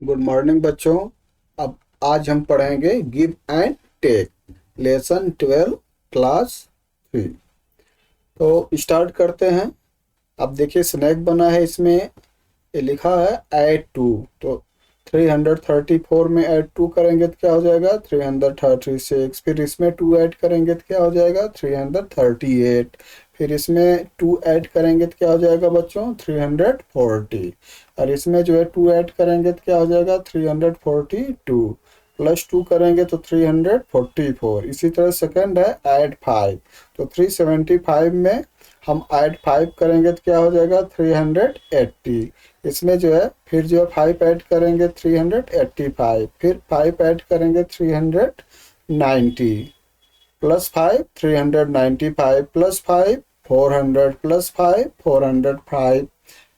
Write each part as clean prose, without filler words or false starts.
Good morning बच्चों। अब आज हम पढ़ेंगे give and take, lesson 12 class 3। तो स्टार्ट करते हैं। अब देखिए स्नैक बना है, इसमें ये लिखा है ऐड टू। तो 334 में ऐड टू करेंगे तो क्या हो जाएगा 336। फिर इसमें टू ऐड करेंगे तो क्या हो जाएगा 338। फिर इसमें टू ऐड करेंगे तो क्या हो जाएगा बच्चों 340। और इसमें जो है टू ऐड करेंगे तो क्या हो जाएगा 342। प्लस टू करेंगे तो 344। इसी तरह सेकंड है ऐड फाइव। तो 375 में हम ऐड फाइव करेंगे तो क्या हो जाएगा 380। इसमें जो है फिर जो है फाइव ऐड करेंगे 385। फिर फाइव ऐड करेंगे 390। Plus five 395 plus five 400 plus five 405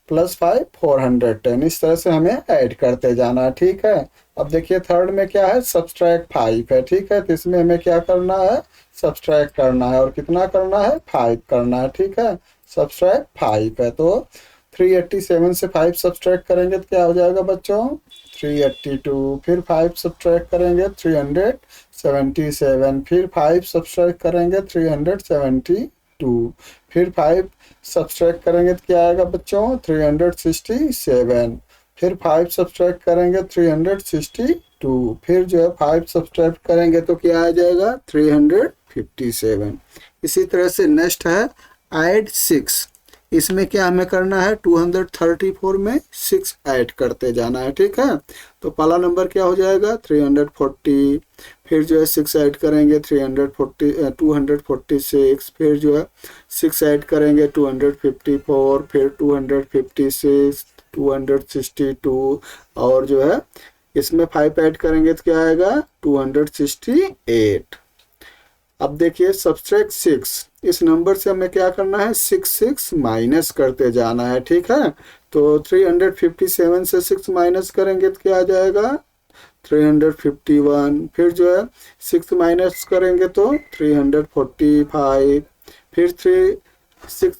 plus five 410। इस तरह से हमें ऐड करते जाना है, ठीक है। अब देखिए थर्ड में क्या है सब्सट्रैक्ट फाइव है, ठीक है। तो इसमें हमें क्या करना है सब्सट्रैक्ट करना है, और कितना करना है फाइव करना है, ठीक है। सब्सट्रैक्ट फाइव है तो 387 से फाइव सब्सट्रैक्ट करेंगे तो क्या हो जाएगा बच्चों 382। फिर फाइव सब्सट्रैक्ट करेंगे 377। फिर फाइव सब्सट्रैक्ट करेंगे 372। फिर फाइव सब्सट्रैक्ट करेंगे तो क्या आएगा बच्चों 367। फिर फाइव सब्सट्रैक्ट करेंगे 362। फिर जो है फाइव सब्सट्रैक्ट करेंगे तो क्या आ जाएगा 357। इसी तरह से नेक्स्ट है ऐड सिक्स। इसमें क्या हमें करना है 234 में 6 ऐड करते जाना है, ठीक है। तो पहला नंबर क्या हो जाएगा 340। फिर जो है 6 ऐड करेंगे 246। फिर जो है 6 ऐड करेंगे 254। फिर 256 262। और जो है इसमें 5 ऐड करेंगे तो क्या आएगा 268। अब देखिए सब्सट्रैक्ट सिक्स। इस नंबर से हमें क्या करना है सिक्स माइनस करते जाना है, ठीक है। तो 357 से 6 माइनस करेंगे तो क्या आ जाएगा 351। फिर जो है 6 माइनस करेंगे तो 345। फिर 6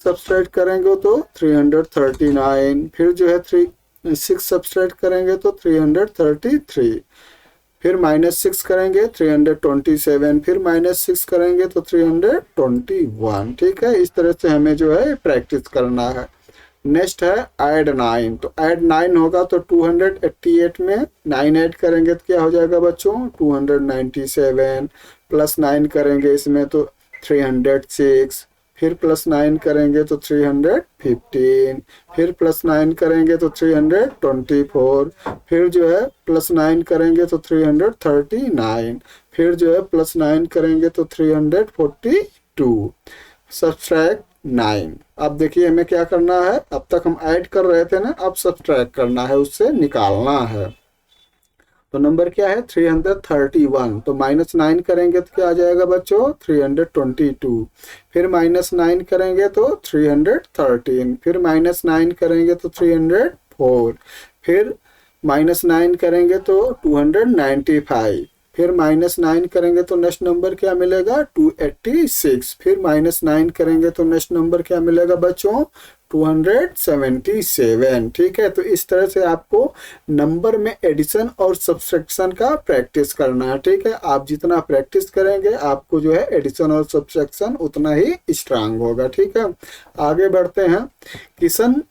सब्सट्रैक्ट करेंगे तो 339। फिर जो है 6 सब्सट्रैक्ट करेंगे तो 333। फिर -6 करेंगे 327। फिर -6 करेंगे तो 321, ठीक है। इस तरह से हमें जो है प्रैक्टिस करना है। नेक्स्ट है ऐड नाइन। तो ऐड नाइन होगा तो 288 में 9 ऐड करेंगे तो क्या हो जाएगा बच्चों 297। प्लस 9 करेंगे इसमें तो 306। फिर प्लस 9 करेंगे तो 315। फिर प्लस 9 करेंगे तो 324। फिर जो है प्लस 9 करेंगे तो 339। फिर जो है प्लस 9 करेंगे तो 342। सब्सट्रैक्ट 9। अब देखिए हमें क्या करना है, अब तक हम ऐड कर रहे थे ना, अब सब्सट्रैक्ट करना है, उससे निकालना है। तो नंबर क्या है 331। तो -9 करेंगे तो क्या आ जाएगा बच्चों 322। फिर -9 करेंगे तो 313। फिर -9 करेंगे तो 304। फिर -9 करेंगे तो 295। फिर -9 करेंगे तो नेक्स्ट नंबर क्या मिलेगा 286। फिर -9 करेंगे तो नेक्स्ट नंबर क्या मिलेगा बच्चों 277, ठीक है। तो इस तरह से आपको नंबर में एडिशन और सब्सट्रैक्शन का प्रैक्टिस करना है, ठीक है। आप जितना प्रैक्टिस करेंगे आपको जो है एडिशन और सब्सट्रैक्शन उतना ही स्ट्रांग होगा, ठीक है। आगे बढ़ते हैं। Kishan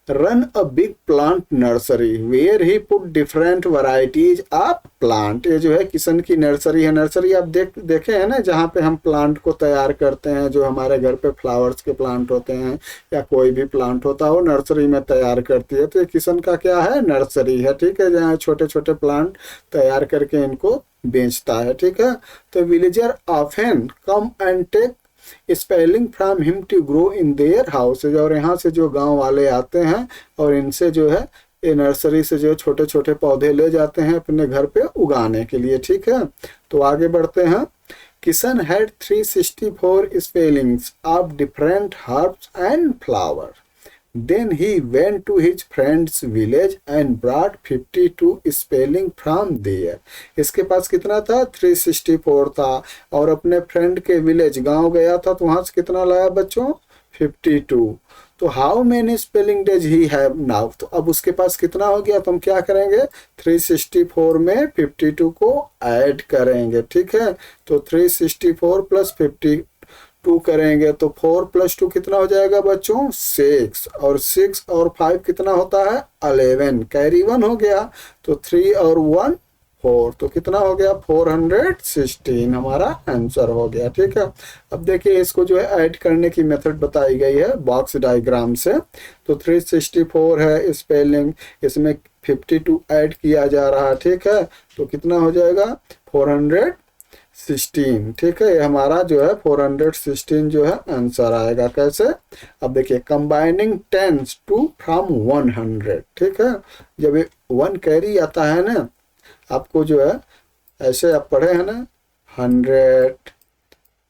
run a big plant nursery where he put different varieties of plant। ये जो है किशन की नर्सरी है। नर्सरी आप देखे हैं ना, जहाँ पे हम प्लांट को तैयार करते हैं, जो हमारे घर पे फ्लावर्स के प्लांट होते हैं या कोई भी प्लांट होता है वो नर्सरी में तैयार करती है। तो ये किशन का क्या है नर्सरी है, ठीक है, जहाँ छोटे छोटे प्लांट तैयार करके इनको बेचता है, ठीक है। तो villager often come and take saplings from him to grow in their houses. और यहाँ से जो गांव वाले आते हैं और इनसे जो है ये नर्सरी से जो छोटे छोटे पौधे ले जाते हैं अपने घर पे उगाने के लिए, ठीक है। तो आगे बढ़ते हैं। Kishan had 364 spellings of different herbs and flower. Then he went to his friend's village and brought 52 spelling from there। इसके पास कितना था 364 था, और अपने फ्रेंड के विलेज गांव गया था तो वहां से कितना लाया बच्चों 52। तो how many spelling days he have now, तो अब उसके पास कितना हो गया, तो हम क्या करेंगे 364 में 52 को ऐड करेंगे, ठीक है। तो 364 प्लस 52 करेंगे तो 4 प्लस 2 कितना हो जाएगा बच्चों 6, और 6 और 5 कितना होता है 11, कैरी 1 हो गया, तो 3 और 1 4, तो कितना हो गया 416 हमारा आंसर हो गया, ठीक है। अब देखिए इसको जो है ऐड करने की मेथड बताई गई है बॉक्स डायग्राम से। तो 364 है स्पेलिंग, इसमें 52 ऐड किया जा रहा है, ठीक है। तो कितना हो जाएगा 416, ठीक है। ये हमारा जो है 416 जो है आंसर आएगा। कैसे, अब देखिए कंबाइनिंग टेंस टू फ्रॉम 100, ठीक है। जब ये 1 कैरी आता है ना, आपको जो है ऐसे आप पढ़े हैं ना 100,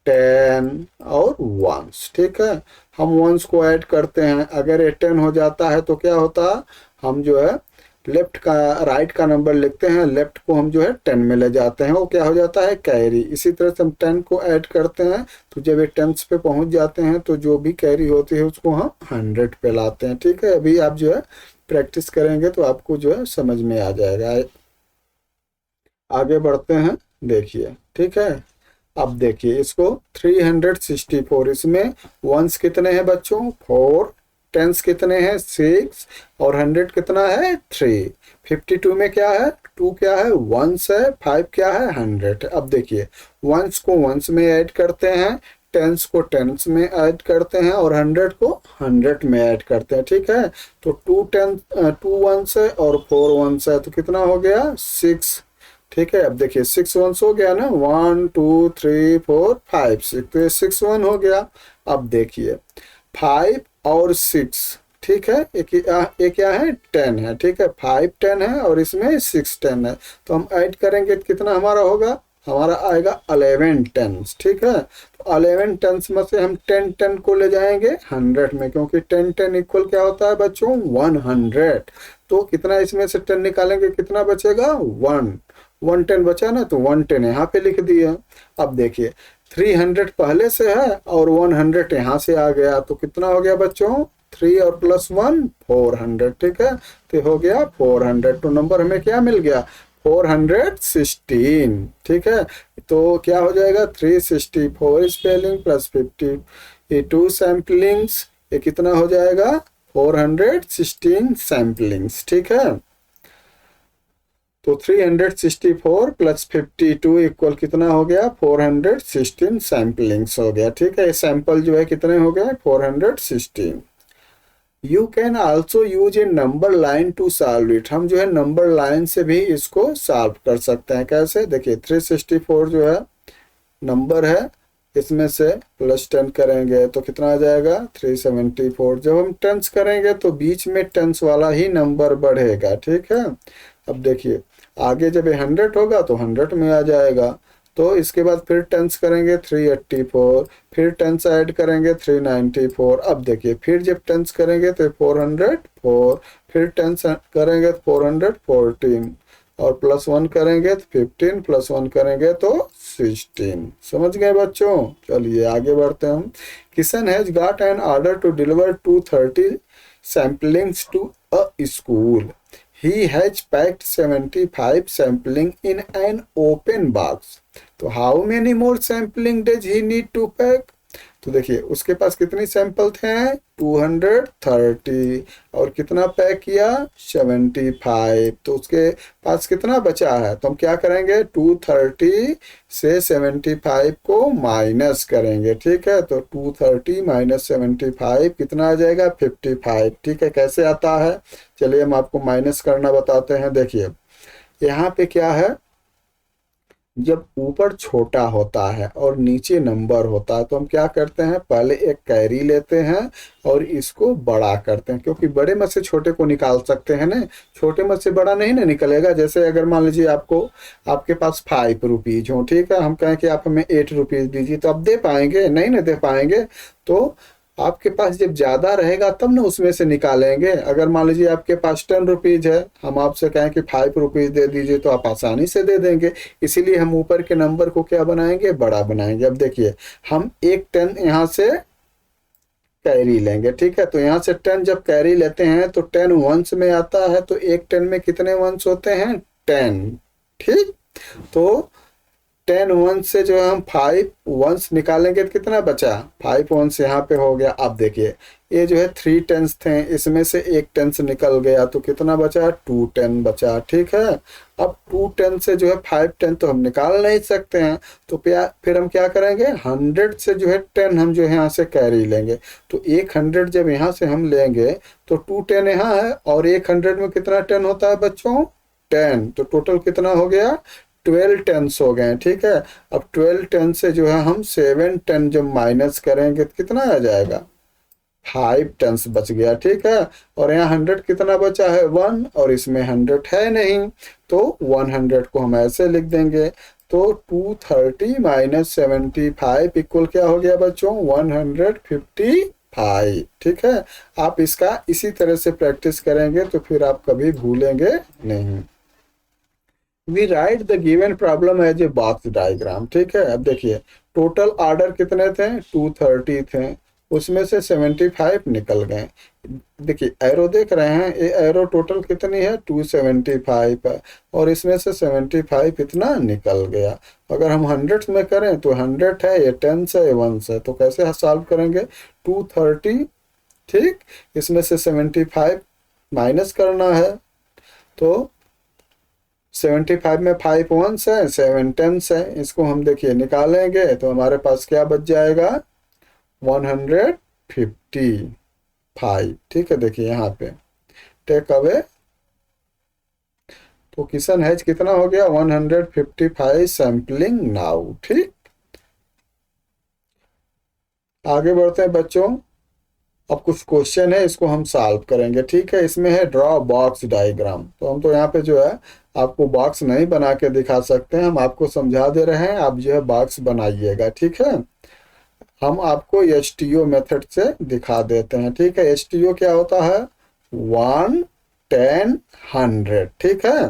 10 और 1s, ठीक है। हम 1s को ऐड करते हैं, अगर ये 10 हो जाता है तो क्या होता है, हम जो है लेफ्ट का राइट का नंबर लिखते हैं, लेफ्ट को हम जो है 10 में ले जाते हैं, वो क्या हो जाता है कैरी। इसी तरह से हम 10 को ऐड करते हैं, तो जब ये 10s पे पहुंच जाते हैं तो जो भी कैरी होती है उसको हम 100 पे लाते हैं, ठीक है। अभी आप जो है प्रैक्टिस करेंगे तो आपको जो है समझ में आ जाएगा। आगे बढ़ते हैं, देखिए, ठीक है। अब देखिए इसको 364, इसमें वंस कितने हैं बच्चों 4, टेंस कितने हैं 6 और 100 कितना है 3। 52 में क्या है 2 क्या है वंस है, 5 क्या है 100। अब देखिए वंस को वंस में ऐड करते हैं, टेंस को टेंस में ऐड करते हैं और 100 को 100 में ऐड करते हैं, ठीक है। तो 2 वंस है और 4 वंस है, तो कितना हो गया 6, ठीक है। अब देखिए 6 वंस हो गया ना, 1 2 3 4 5 6, तो ये 6 1 हो गया। अब देखिए 5 और 6, ठीक है, एक क्या है 10 है, ठीक है। 5 10 है और इसमें 6 10 है, तो हम ऐड करेंगे तो कितना हमारा होगा, हमारा आएगा 11 टेंस, ठीक है। तो 11 टेंस में से हम 10 10 को ले जाएंगे 100 में, क्योंकि 10 10 इक्वल क्या होता है बच्चों 100। तो कितना इसमें से 10 निकालेंगे कितना बचेगा 1, 110 बचा ना, तो 110 यहाँ पे लिख दिया। अब देखिए 300 पहले से है और 100 यहाँ से आ गया, तो कितना हो गया बच्चों 3 और प्लस 1 400, ठीक है। तो हो गया 400, तो नंबर हमें क्या मिल गया 416, ठीक है। तो क्या हो जाएगा 364 स्पेलिंग प्लस 52 सैम्पलिंग्स, ये कितना हो जाएगा 416 सैम्पलिंग्स, ठीक है। तो 364 प्लस 52 इक्वल कितना हो गया 416 सैम्पलिंग्स हो गया, ठीक है। सैंपल जो है कितने हो गए 416। You can also use a number line to solve it, हम जो है नंबर लाइन से भी इसको सॉल्व कर सकते हैं। कैसे, देखिए 364 जो है नंबर है, इसमें से प्लस 10 करेंगे तो कितना आ जाएगा 374। जब हम टेंस करेंगे तो बीच में टेंस वाला ही नंबर बढ़ेगा, ठीक है। अब देखिए आगे जब ये 100 होगा तो 100 में आ जाएगा, तो इसके बाद फिर टेंस करेंगे 384, फिर टेंस ऐड करेंगे 394। अब देखिए फिर जब टेंस करेंगे तो 404, फिर टेंस करेंगे तो 414 और प्लस 1 करेंगे तो 15, प्लस 1 करेंगे तो 16। समझ गए बच्चों, चलिए आगे बढ़ते हैं हम। Kishan has got an order to deliver 230 samplings to a school. He has packed 75 sampling in an open box. तो how many more sampling does he need to pack? तो देखिए उसके पास कितनी सैंपल थे 230 और कितना पैक किया 75, तो उसके पास कितना बचा है, तो हम क्या करेंगे 230 से 75 को माइनस करेंगे, ठीक है। तो 230 माइनस 75 कितना आ जाएगा 55, ठीक है। कैसे आता है, चलिए हम आपको माइनस करना बताते हैं। देखिए यहाँ पे क्या है, जब ऊपर छोटा होता है और नीचे नंबर होता है तो हम क्या करते हैं पहले एक कैरी लेते हैं और इसको बड़ा करते हैं, क्योंकि बड़े में से छोटे को निकाल सकते हैं ना, छोटे में से बड़ा नहीं ना निकलेगा। जैसे अगर मान लीजिए आपके पास 5 रुपीज हो, ठीक है, हम कहें कि आप हमें 8 रुपीज दीजिए, तो आप दे पाएंगे नहीं ना, दे पाएंगे। तो आपके पास जब ज़्यादा रहेगा तब ना उसमें से निकालेंगे। अगर मान लीजिए आपके पास 10 रुपीज़ है, हम आपसे कहें कि 5 रुपीज़ दे दीजिए, तो आप आसानी से दे देंगे। इसीलिए हम ऊपर के नंबर को क्या बनाएंगे बड़ा बनाएंगे। अब देखिए हम एक 10 यहाँ से कैरी लेंगे, ठीक है। तो यहाँ से 10 जब कैरी लेते हैं तो 10 वंस में आता है, तो एक 10 में कितने वंस होते हैं? 10, ठीक। तो 10 वंस से जो है हम 5 वंस निकालेंगे तो कितना बचा? 5 वंस यहाँ पे हो गया। अब देखिए ये जो है 3 टेंस थे, इसमें से एक टेंस निकल गया तो कितना बचा? 2 10 बचा, ठीक है। अब 2 10 से जो है 5 10 तो हम निकाल नहीं सकते हैं, तो फिर हम क्या करेंगे? 100 से जो है 10 हम जो है यहाँ से कैरी लेंगे। तो 100 जब यहाँ से हम लेंगे तो 2 10 यहाँ है, और 100 में कितना 10 होता है बच्चों? 10। तो टोटल कितना हो गया? 12 टेंस हो गए, ठीक है। अब 12 टेन से जो है हम 7 10 जब माइनस करेंगे तो कितना आ जाएगा? 5 टेंस बच गया, ठीक है। और यहाँ 100 कितना बचा है? 1, और इसमें 100 है नहीं, तो 100 को हम ऐसे लिख देंगे। तो 230 माइनस 75 इक्वल क्या हो गया बच्चों? 155, ठीक है। आप इसका इसी तरह से प्रैक्टिस करेंगे तो फिर आप कभी भूलेंगे नहीं। We write the given problem as a box diagram, ठीक है। अब देखिए टोटल ऑर्डर कितने थे? 230 थे, उसमें से 75 निकल गए। देखिए एरो देख रहे हैं, ये एरो टोटल कितनी है? 275 है, और इसमें से 75 इतना निकल गया। अगर हम 100 में करें तो 100 है, ये 10 है, ये 1 है, तो कैसे सॉल्व करेंगे? 230, ठीक, इसमें से 75 माइनस करना है। तो 75 में 5 वंस है, 7 टेंस है, इसको हम देखिए निकालेंगे तो हमारे पास क्या बच जाएगा? 155, ठीक है। देखिए यहाँ पे टेक अवे, तो किशन हैज कितना हो गया? 155 सैम्पलिंग नाउ, ठीक। आगे बढ़ते हैं बच्चों। अब कुछ क्वेश्चन है, इसको हम सॉल्व करेंगे, ठीक है। इसमें है ड्रॉ बॉक्स डायग्राम, तो हम तो यहाँ पे जो है आपको बॉक्स नहीं बना के दिखा सकते हैं, हम आपको समझा दे रहे हैं, आप जो है बॉक्स बनाइएगा, ठीक है। हम आपको HTO मेथड से दिखा देते हैं, ठीक है। HTO क्या होता है? 1 10 100, ठीक है।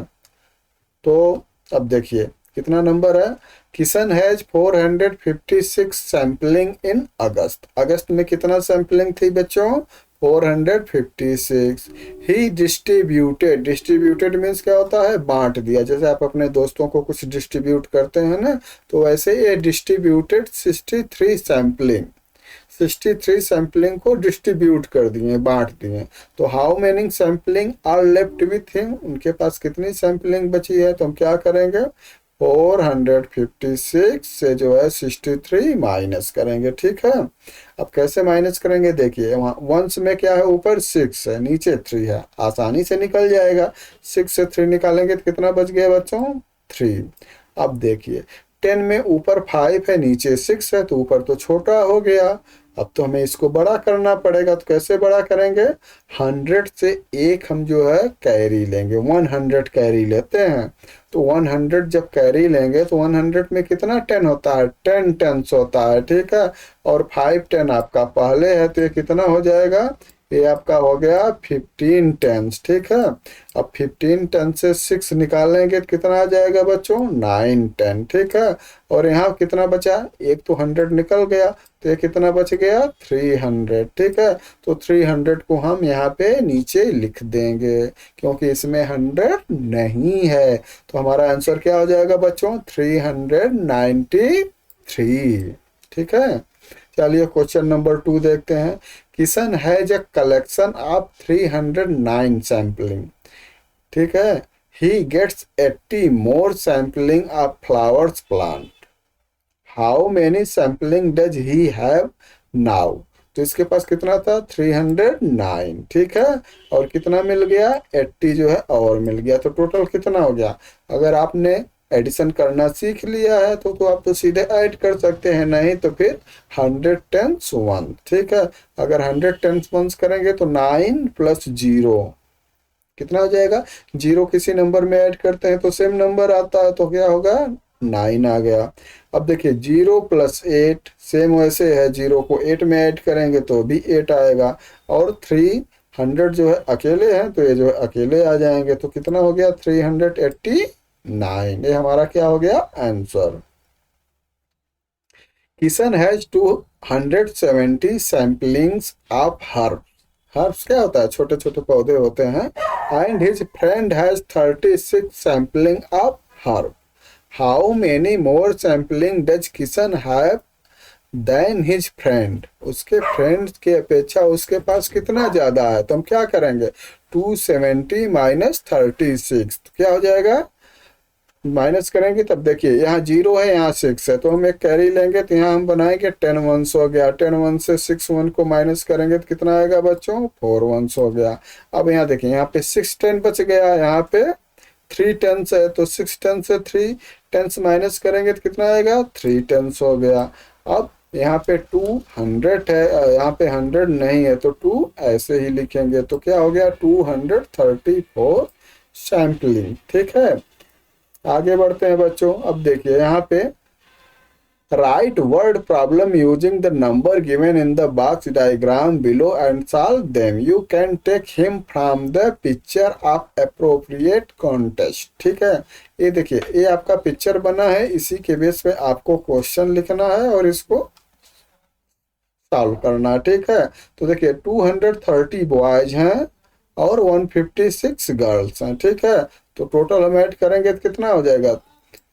तो अब देखिए कितना नंबर है? किशन हैज 456 सैम्पलिंग इन अगस्त। अगस्त में कितना सैम्पलिंग थी बच्चों? 456। ही डिस्ट्रीब्यूटेड, डिस्ट्रीब्यूटेड मीन्स क्या होता है? बांट दिया। जैसे आप अपने दोस्तों को कुछ डिस्ट्रीब्यूट करते हैं ना, तो वैसे ये डिस्ट्रीब्यूटेड 63 सैम्पलिंग, 63 सैम्पलिंग को डिस्ट्रीब्यूट कर दिए, बांट दिए। तो how many sampling are left with him? उनके पास कितनी सैम्पलिंग बची है? तो हम क्या करेंगे? 456 से जो है 63 माइनस करेंगे, ठीक है। अब कैसे माइनस करेंगे? देखिए वहाँ वंस में क्या है? ऊपर 6 है, नीचे 3 है, आसानी से निकल जाएगा। 6 से 3 निकालेंगे तो कितना बच गया बच्चों? 3। अब देखिए 10 में ऊपर 5 है, नीचे 6 है, तो ऊपर तो छोटा हो गया। अब तो हमें इसको बड़ा करना पड़ेगा, तो कैसे बड़ा करेंगे? 100 से एक हम जो है कैरी लेंगे, 100 कैरी लेते हैं। तो 100 जब कैरी लेंगे तो 100 में कितना 10 होता है? 10 टेंस होता है, ठीक है। और 5 10 आपका पहले है, तो ये कितना हो जाएगा? ये आपका हो गया 15 टेंस, ठीक है। अब 15 टेन से 6 निकालेंगे तो कितना आ जाएगा बच्चों? 9 10, ठीक है। और यहाँ कितना बचा? एक तो 100 निकल गया, तो ये कितना बच गया? 300, ठीक है। तो 300 को हम यहाँ पे नीचे लिख देंगे, क्योंकि इसमें 100 नहीं है। तो हमारा आंसर क्या हो जाएगा बच्चों? 393, ठीक है। चलिए क्वेश्चन नंबर 2 देखते हैं। Kishan has a collection of 309 sampling, ठीक है। He gets 80 more sampling of flowers plant. How many sampling does he have now? तो इसके पास कितना था? 309, ठीक है। और कितना मिल गया? 80 जो है और मिल गया। तो टोटल कितना हो गया? अगर आपने एडिशन करना सीख लिया है तो आप तो सीधे ऐड कर सकते हैं, नहीं तो फिर 100 टेंस 1, ठीक है। अगर 100 टेंस 1 करेंगे तो 9 प्लस 0 कितना हो जाएगा? 0 किसी नंबर में ऐड करते हैं तो सेम नंबर आता है, तो क्या होगा? 9 आ गया। अब देखिए 0 प्लस 8 सेम वैसे है, 0 को 8 में ऐड करेंगे तो भी 8 आएगा। और 300 जो है अकेले हैं, तो ये जो है अकेले आ जाएंगे। तो कितना हो गया? 389। ये हमारा क्या हो गया? Answer. Kishan has 270 samplings of herb. Herbs क्या होता है? छोटे छोटे पौधे होते हैं। And his friend has 36 sampling of herb. How many more sampling does Kishan have than his friend? उसके फ्रेंड की अपेक्षा उसके पास कितना ज्यादा है? तो हम क्या करेंगे? 270 माइनस 36, तो क्या हो जाएगा? माइनस करेंगे तब देखिए यहाँ 0 है, यहाँ 6 है, तो हम एक कैरी लेंगे, तो यहाँ हम बनाएंगे 10 वंस हो गया। 10 वन से 6 वन को माइनस करेंगे तो कितना आएगा बच्चों? 4 वंस हो गया। अब यहाँ देखिए, यहाँ पे 6 10 बच गया, यहाँ पे 3 टेंस है, तो 6 टेंस से 3 टेंस माइनस करेंगे तो कितना आएगा? 3 टेंस हो गया। अब यहाँ पे 200 है, यहाँ पे 100 नहीं है, तो 2 ऐसे ही लिखेंगे, तो क्या हो गया? 234 सैम्पलिंग। ठीक है, आगे बढ़ते हैं बच्चों। अब देखिए यहाँ पे write word problem using the number given in the box diagram below and solve them. You can take him from the picture of appropriate contest. ठीक है, ये देखिए, ये आपका पिक्चर बना है, इसी के बेस पे आपको क्वेश्चन लिखना है और इसको सॉल्व करना है। ठीक है, तो देखिए 230 बॉयज हैं और 156 गर्ल्स हैं। ठीक है, तो टोटल हम ऐड करेंगे तो कितना हो जाएगा?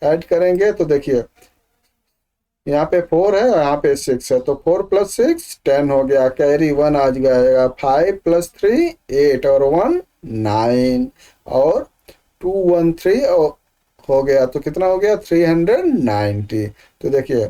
ऐड करेंगे तो देखिए यहाँ पे 4 है और यहाँ पे 6 है, तो 4 प्लस 6 10 हो गया, कैरी 1 आज जाएगा, 5 प्लस 3 8 और 1 9 और 2 1 3 हो गया, तो कितना हो गया? 390। तो देखिए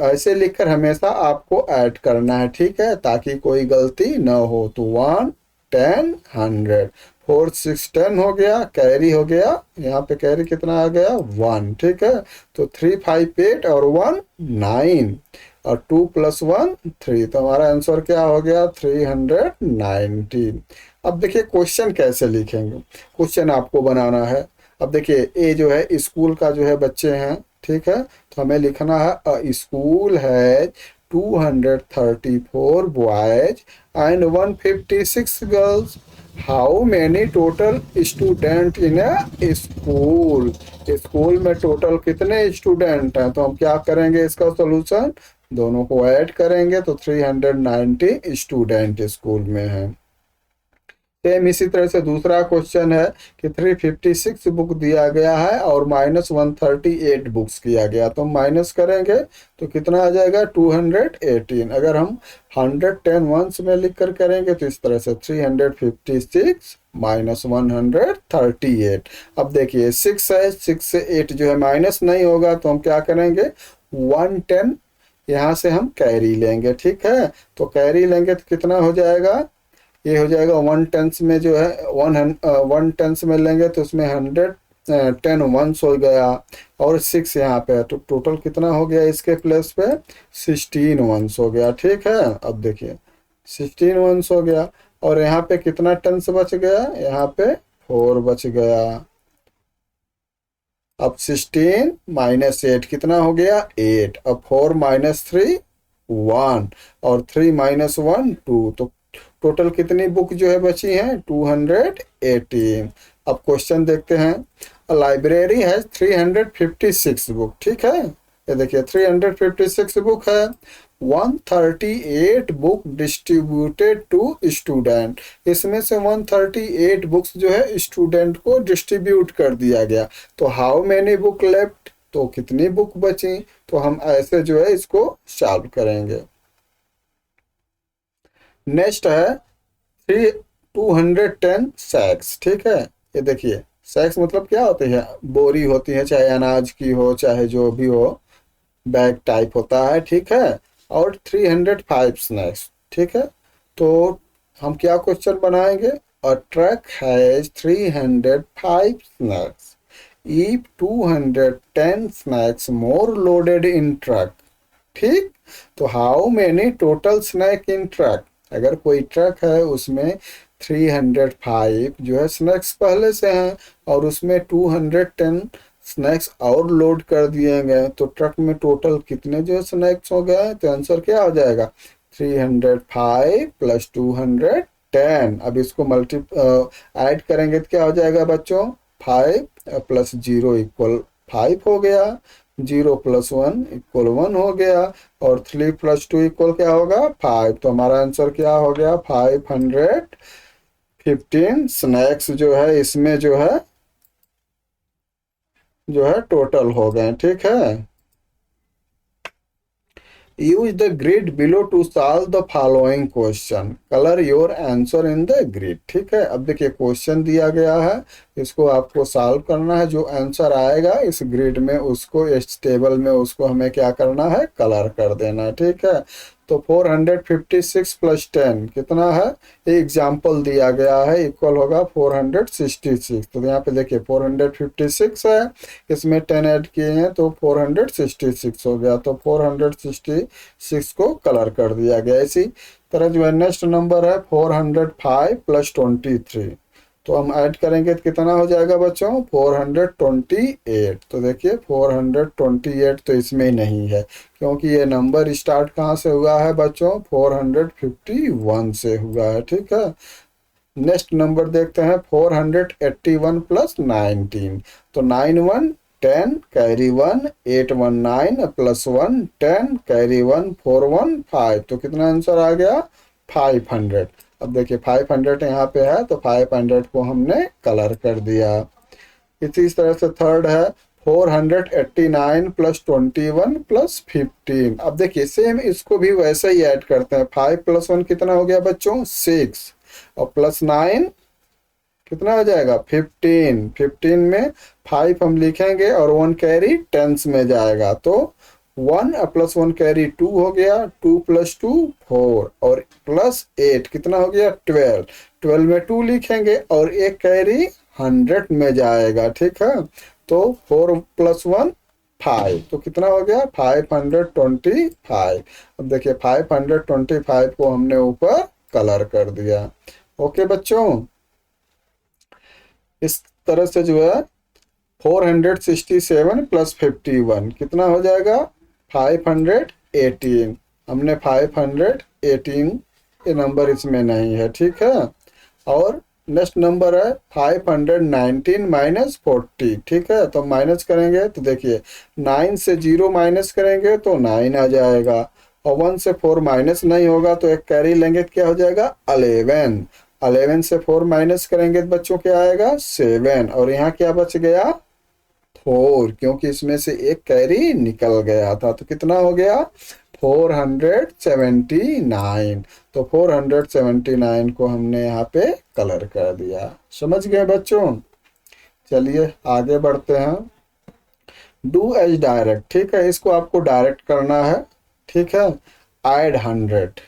ऐसे लिखकर हमेशा आपको ऐड करना है। ठीक है, ताकि कोई गलती न हो। तो 1 10 100, 4 6 10 हो गया, कैरी हो गया, यहाँ पे कैरी कितना आ गया? 1। ठीक है, तो 3 5 8 और 1 9 और 2 प्लस 1 3, तो हमारा आंसर क्या हो गया? 390। अब देखिए क्वेश्चन कैसे लिखेंगे, क्वेश्चन आपको बनाना है। अब देखिए ये जो है स्कूल का जो है बच्चे हैं। ठीक है, तो हमें लिखना है अ स्कूल है 234 boys and 156 girls. How many total student in A school? School में टोटल कितने स्टूडेंट हैं? तो हम क्या करेंगे इसका सॉल्यूशन? दोनों को ऐड करेंगे तो 390 स्टूडेंट स्कूल में हैं। सेम इसी तरह से दूसरा क्वेश्चन है कि 356 बुक दिया गया है और माइनस 138 बुक्स किया गया, तो माइनस करेंगे तो कितना आ जाएगा? 218। अगर हम 110 वंस में लिख कर करेंगे तो इस तरह से 356 माइनस 138। अब देखिए 6 है, 6 से 8 जो है माइनस नहीं होगा, तो हम क्या करेंगे? 110 यहाँ से हम कैरी लेंगे। ठीक है, तो कैरी लेंगे तो कितना हो जाएगा? ये हो जाएगा 1 टेंस में जो है 1 टेंस में लेंगे तो उसमें 110 वंस हो गया और 6 यहाँ पे है, तो टोटल कितना हो गया? इसके प्लेस पे 16 वंस हो गया। ठीक है, अब देखिए 16 वंस हो गया और यहाँ पे कितना टेंस बच गया? यहाँ पे 4 बच गया। अब 16 माइनस 8 कितना हो गया? 8। अब 4 माइनस 3 1 और 3 माइनस 1 2, तो टोटल कितनी बुक जो है बची हैं? 218। अब क्वेश्चन देखते हैं। लाइब्रेरी है 356 बुक। ठीक है, ये देखिए 356 बुक है, 138 बुक डिस्ट्रीब्यूटेड टू स्टूडेंट। इसमें से 138 बुक्स जो है स्टूडेंट को डिस्ट्रीब्यूट कर दिया गया, तो हाउ मेनी बुक लेफ्ट? तो कितनी बुक बची? तो हम ऐसे जो है इसको सॉल्व करेंगे। नेक्स्ट है 210 सैक्स। ठीक है, ये देखिए सैक्स मतलब क्या होती है? बोरी होती है, चाहे अनाज की हो चाहे जो भी हो, बैग टाइप होता है। ठीक है, और 305 स्नैक्स। ठीक है, तो हम क्या क्वेश्चन बनाएंगे? A truck has 305 snacks if 210 snacks more loaded in truck. ठीक, तो how many total snack in truck? अगर कोई ट्रक है उसमें 305 जो है स्नैक्स पहले से हैं और उसमें 210 स्नैक्स और लोड कर दिए गए, तो ट्रक में टोटल कितने जो है स्नैक्स हो गए? तो आंसर क्या हो जाएगा? 305 प्लस 210। अब इसको ऐड करेंगे तो क्या हो जाएगा बच्चों? 5 प्लस 0 इक्वल 5 हो गया, 0 + 1 = 1 हो गया, और 3 + 2 = क्या होगा 5। तो हमारा आंसर क्या हो गया 515 स्नैक्स जो है इसमें जो है टोटल हो गए, ठीक है। Use the grid below to solve the following question, colour your answer in the grid, ठीक है। अब देखिए क्वेश्चन दिया गया है, इसको आपको सॉल्व करना है, जो आंसर आएगा इस ग्रिड में उसको, इस टेबल में उसको हमें क्या करना है कलर कर देना है, ठीक है। तो 456 + 10 कितना है, एग्जाम्पल दिया गया है, इक्वल होगा 466। तो यहाँ पे देखिए 456 है, इसमें 10 ऐड किए हैं तो 466 हो गया, तो 466 को कलर कर दिया गया। इसी तरह जो है नेक्स्ट नंबर है 405 + 23, तो हम ऐड करेंगे तो कितना हो जाएगा बच्चों 428। तो देखिए 428 तो इसमें नहीं है, क्योंकि ये नंबर स्टार्ट कहाँ से हुआ है बच्चों 451 से हुआ है, ठीक है। नेक्स्ट नंबर देखते हैं 481 + 19, तो 9 1 10 कैरी 1 8 1 9 + 1 10 कैरी 1 4 1 5, तो कितना आंसर आ गया 500। अब देखिए 500 यहाँ पे है तो 500 को हमने कलर कर दिया। इसी तरह से थर्ड है 489 + 21 + 15। अब देखिए सेम इसको भी वैसे ही ऐड करते हैं, 5 + 1 कितना हो गया बच्चों 6, और +9 कितना हो जाएगा 15। 15 में 5 हम लिखेंगे और 1 कैरी टेंस में जाएगा, तो 1 + 1 कैरी 2 हो गया, 2 + 2 4, और +8 कितना हो गया 12। 12 में 2 लिखेंगे और एक कैरी 100 में जाएगा, ठीक है। तो 4 + 1 5, तो कितना हो गया 525। अब देखिए 525 को हमने ऊपर कलर कर दिया। ओके बच्चों, इस तरह से जो है 467 + 51 कितना हो जाएगा 518। हमने 518, ये नंबर इसमें नहीं है, ठीक है। और नेक्स्ट नंबर है 519 - 40, ठीक है। तो माइनस करेंगे तो देखिए 9 से 0 माइनस करेंगे तो 9 आ जाएगा, और 1 से 4 माइनस नहीं होगा तो एक कैरी लेंगे तो क्या हो जाएगा 11। 11 से 4 माइनस करेंगे तो बच्चों क्या आएगा 7, और यहाँ क्या बच गया 4, क्योंकि इसमें से एक कैरी निकल गया था, तो कितना हो गया 479। तो 479 को हमने यहाँ पे कलर कर दिया। समझ गए बच्चों, चलिए आगे बढ़ते हैं। डू एज डायरेक्ट, ठीक है, इसको आपको डायरेक्ट करना है, ठीक है। ऐड 100,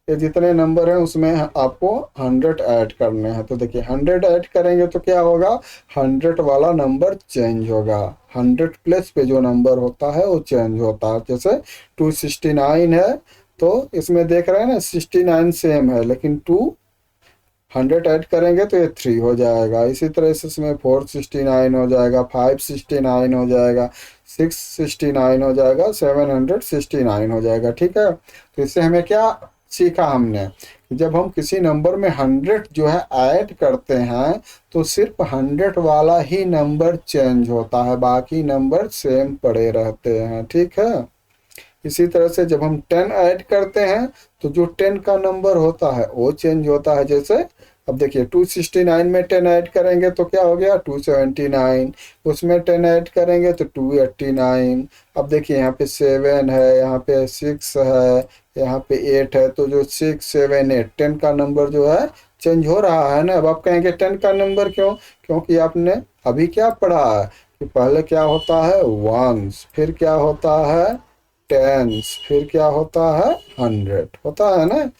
ये जितने नंबर हैं उसमें आपको 100 ऐड करने हैं। तो देखिए 100 ऐड करेंगे तो क्या होगा 100 वाला नंबर चेंज होगा, 100 प्लस पे जो नंबर होता है वो चेंज होता है। जैसे 269 है तो इसमें देख रहे हैं ना 69 सेम है, लेकिन 200 ऐड करेंगे तो ये 3 हो जाएगा। इसी तरह से इसमें 469 हो जाएगा, 569 हो जाएगा, 669 हो जाएगा, 769 हो जाएगा, ठीक है। तो इससे हमें क्या सीखा हमने, जब हम किसी नंबर में 100 जो है ऐड करते हैं तो सिर्फ 100 वाला ही नंबर चेंज होता है, बाकी नंबर सेम पड़े रहते हैं, ठीक है। इसी तरह से जब हम 10 ऐड करते हैं तो जो 10 का नंबर होता है वो चेंज होता है। जैसे अब देखिए 269 में 10 ऐड करेंगे तो क्या हो गया 279, उसमें 10 ऐड करेंगे तो 289। अब देखिए यहाँ पे 7 है, यहाँ पे 6 है, यहाँ पे 8 है, तो जो 6 7 8 10 का नंबर जो है चेंज हो रहा है ना। अब आप कहेंगे 10 का नंबर क्यों, क्योंकि आपने अभी क्या पढ़ा है कि पहले क्या होता है वंस, फिर क्या होता है टेंस, फिर क्या होता है 100 होता है ना,